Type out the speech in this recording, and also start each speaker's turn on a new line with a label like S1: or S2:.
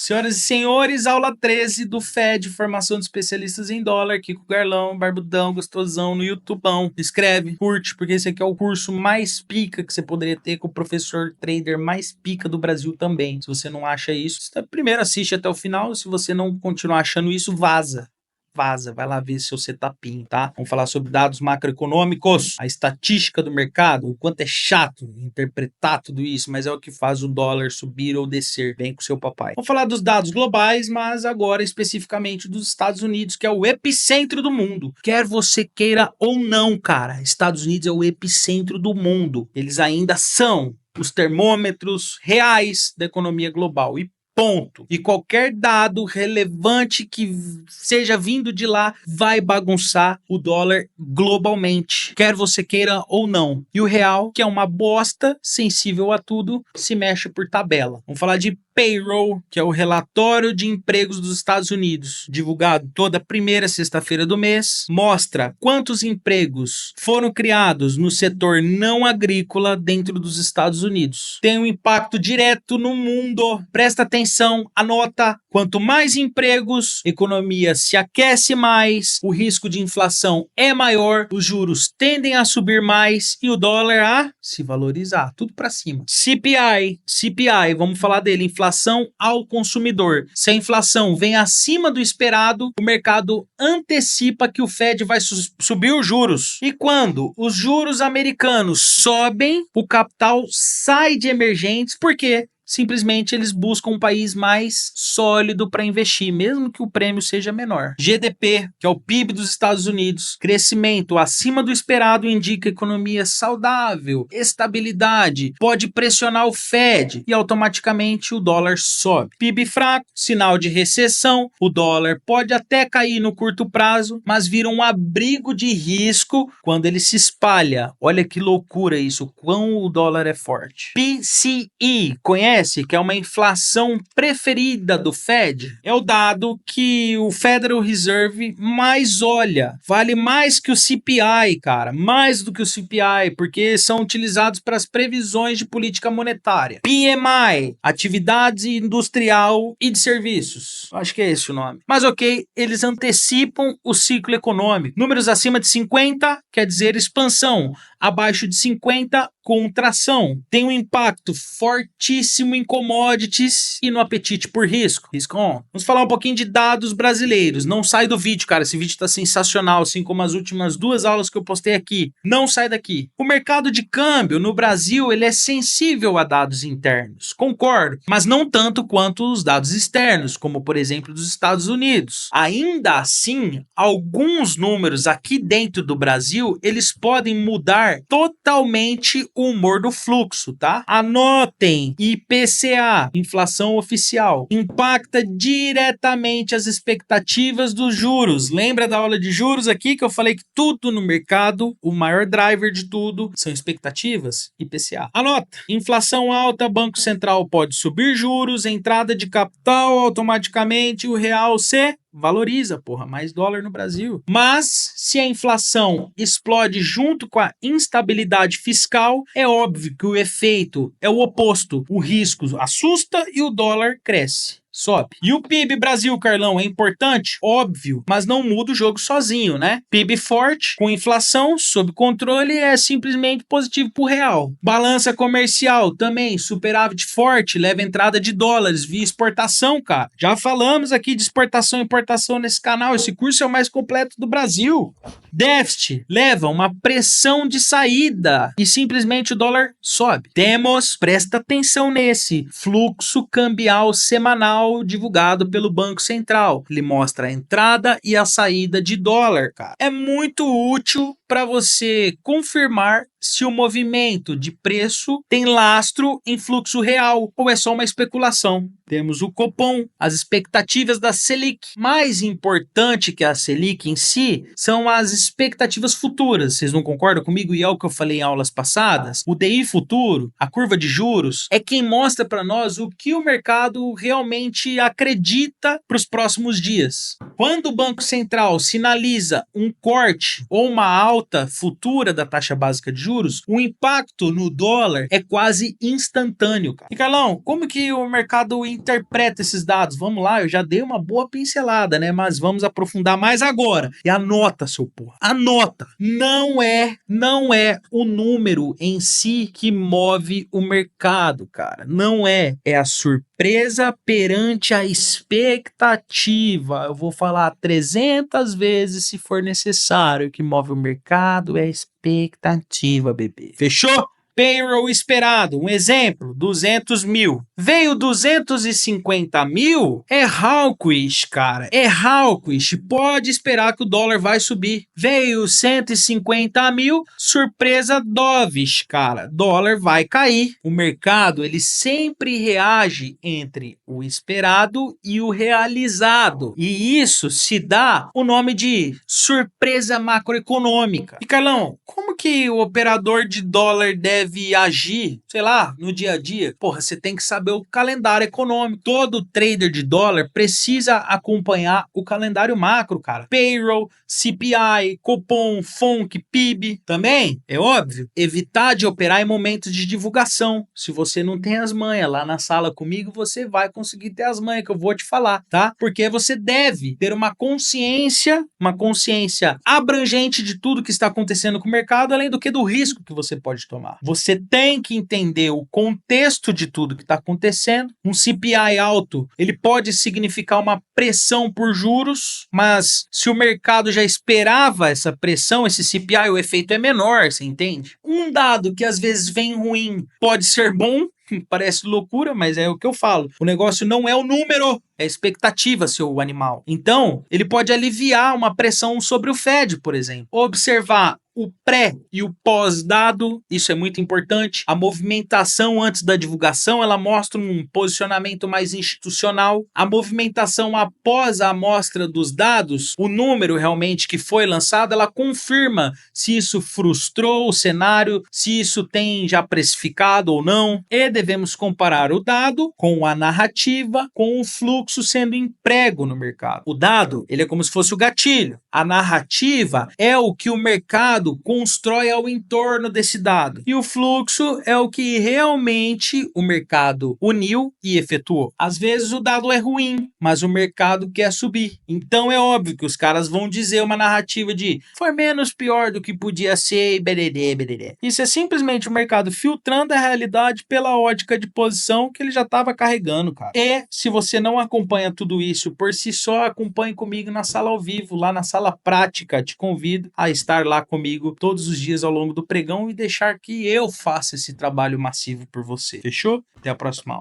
S1: Senhoras e senhores, aula 13 do FED, Formação de Especialistas em Dólar, aqui com o Garlão, barbudão, gostosão, no YouTubão. Escreve, curte, porque esse aqui é o curso mais pica que você poderia ter com o professor trader mais pica do Brasil também. Se você não acha isso, primeiro assiste até o final, se você não continuar achando isso, vaza. Vai lá ver seu setupinho, tá? Vamos falar sobre dados macroeconômicos, a estatística do mercado, o quanto é chato interpretar tudo isso, mas é o que faz o dólar subir ou descer. Vem com seu papai. Vamos falar dos dados globais, mas agora especificamente dos Estados Unidos, que é o epicentro do mundo. Quer você queira ou não, cara, Estados Unidos é o epicentro do mundo. Eles ainda são os termômetros reais da economia global. E ponto. E qualquer dado relevante que seja vindo de lá vai bagunçar o dólar globalmente, quer você queira ou não. E o real, que é uma bosta, sensível a tudo, se mexe por tabela. Vamos falar de payroll, que é o relatório de empregos dos Estados Unidos, divulgado toda primeira sexta-feira do mês, mostra quantos empregos foram criados no setor não agrícola dentro dos Estados Unidos. Tem um impacto direto no mundo. Presta atenção, anota. Quanto mais empregos, a economia se aquece mais, o risco de inflação é maior, os juros tendem a subir mais e o dólar a se valorizar, tudo para cima. CPI, vamos falar dele, inflação ao consumidor. Se a inflação vem acima do esperado, o mercado antecipa que o Fed vai subir os juros. E quando os juros americanos sobem, o capital sai de emergentes, por quê? Simplesmente eles buscam um país mais sólido para investir, mesmo que o prêmio seja menor. GDP, que é o PIB dos Estados Unidos, crescimento acima do esperado indica economia saudável, estabilidade, pode pressionar o Fed e automaticamente o dólar sobe. PIB fraco, sinal de recessão, o dólar pode até cair no curto prazo, mas vira um abrigo de risco quando ele se espalha. Olha que loucura isso, quão o dólar é forte. PCE, conhece? Que é uma inflação preferida do Fed, é o dado que o Federal Reserve mais olha. Vale mais que o CPI, cara, mais do que o CPI, porque são utilizados para as previsões de política monetária. PMI, atividades industrial e de serviços. Acho que é esse o nome. Mas ok, eles antecipam o ciclo econômico. Números acima de 50 quer dizer expansão, abaixo de 50, contração. Tem um impacto fortíssimo em commodities e no apetite por risco. Risco on. Vamos falar um pouquinho de dados brasileiros. Não sai do vídeo, cara. Esse vídeo tá sensacional, assim como as últimas duas aulas que eu postei aqui. Não sai daqui. O mercado de câmbio no Brasil, ele é sensível a dados internos. Concordo. Mas não tanto quanto os dados externos, como por exemplo dos Estados Unidos. Ainda assim, alguns números aqui dentro do Brasil, eles podem mudar totalmente o humor do fluxo, tá? Anotem, IPCA, inflação oficial, impacta diretamente as expectativas dos juros. Lembra da aula de juros aqui que eu falei que tudo no mercado, o maior driver de tudo são expectativas? IPCA. Anota, inflação alta, Banco Central pode subir juros, entrada de capital automaticamente, o real se valoriza, porra, mais dólar no Brasil. Mas se a inflação explode junto com a instabilidade fiscal, é óbvio que o efeito é o oposto. O risco assusta e o dólar cresce. Sobe. E o PIB Brasil, Carlão, é importante? Óbvio, mas não muda o jogo sozinho, né? PIB forte, com inflação, sob controle, é simplesmente positivo pro real. Balança comercial também, superávit forte, leva entrada de dólares via exportação, cara. Já falamos aqui de exportação e importação nesse canal, esse curso é o mais completo do Brasil. Déficit leva uma pressão de saída e simplesmente o dólar sobe. Temos, presta atenção nesse, fluxo cambial semanal divulgado pelo Banco Central. Ele mostra a entrada e a saída de dólar, cara. É muito útil para você confirmar se o movimento de preço tem lastro em fluxo real ou é só uma especulação. Temos o Copom, as expectativas da Selic. Mais importante que a Selic em si são as expectativas futuras. Vocês não concordam comigo? E é o que eu falei em aulas passadas. O DI futuro, a curva de juros, é quem mostra para nós o que o mercado realmente acredita para os próximos dias. Quando o Banco Central sinaliza um corte ou uma alta futura da taxa básica de juros, o impacto no dólar é quase instantâneo, cara. E Carlão, como que o mercado interpreta esses dados? Vamos lá, eu já dei uma boa pincelada, né? Mas vamos aprofundar mais agora. E anota, seu porra. Anota. Não é o número em si que move o mercado, cara. Não é. É a surpresa perante a expectativa. Eu vou falar 300 vezes se for necessário. O que move o mercado é a expectativa, bebê. Fechou? Payroll esperado, um exemplo, 200 mil. Veio 250 mil? É hawkish, cara. É hawkish. Pode esperar que o dólar vai subir. Veio 150 mil, surpresa dovish, cara. Dólar vai cair. O mercado, ele sempre reage entre o esperado e o realizado. E isso se dá o nome de surpresa macroeconômica. E Carlão, como que o operador de dólar deve agir, sei lá, no dia a dia? Porra, você tem que saber o calendário econômico. Todo trader de dólar precisa acompanhar o calendário macro, cara. Payroll, CPI, Copom, FONC, PIB. Também, é óbvio, evitar de operar em momentos de divulgação. Se você não tem as manhas lá na sala comigo, você vai conseguir ter as manhas que eu vou te falar, tá? Porque você deve ter uma consciência abrangente de tudo que está acontecendo com o mercado, além do que do risco que você pode tomar. Você tem que entender o contexto de tudo que está acontecendo. Um CPI alto, ele pode significar uma pressão por juros, mas se o mercado já esperava essa pressão, esse CPI, o efeito é menor, você entende? Um dado que às vezes vem ruim pode ser bom, parece loucura, mas é o que eu falo. O negócio não é o número, é a expectativa, seu animal. Então, ele pode aliviar uma pressão sobre o Fed, por exemplo. Observar o pré e o pós-dado, isso é muito importante. A movimentação antes da divulgação, ela mostra um posicionamento mais institucional. A movimentação após a amostra dos dados, o número realmente que foi lançado, ela confirma se isso frustrou o cenário, se isso tem já precificado ou não. E devemos comparar o dado com a narrativa, com o fluxo sendo emprego no mercado. O dado, ele é como se fosse o gatilho. A narrativa é o que o mercado constrói ao entorno desse dado. E o fluxo é o que realmente o mercado uniu e efetuou. Às vezes o dado é ruim, mas o mercado quer subir. Então é óbvio que os caras vão dizer uma narrativa de foi menos pior do que podia ser e bererê, bererê. Isso é simplesmente o mercado filtrando a realidade pela ótica de posição que ele já estava carregando, cara. E se você não acompanha tudo isso por si só, acompanhe comigo na sala ao vivo, lá na sala prática. Te convido a estar lá comigo todos os dias ao longo do pregão e deixar que eu faça esse trabalho massivo por você. Fechou? Até a próxima aula.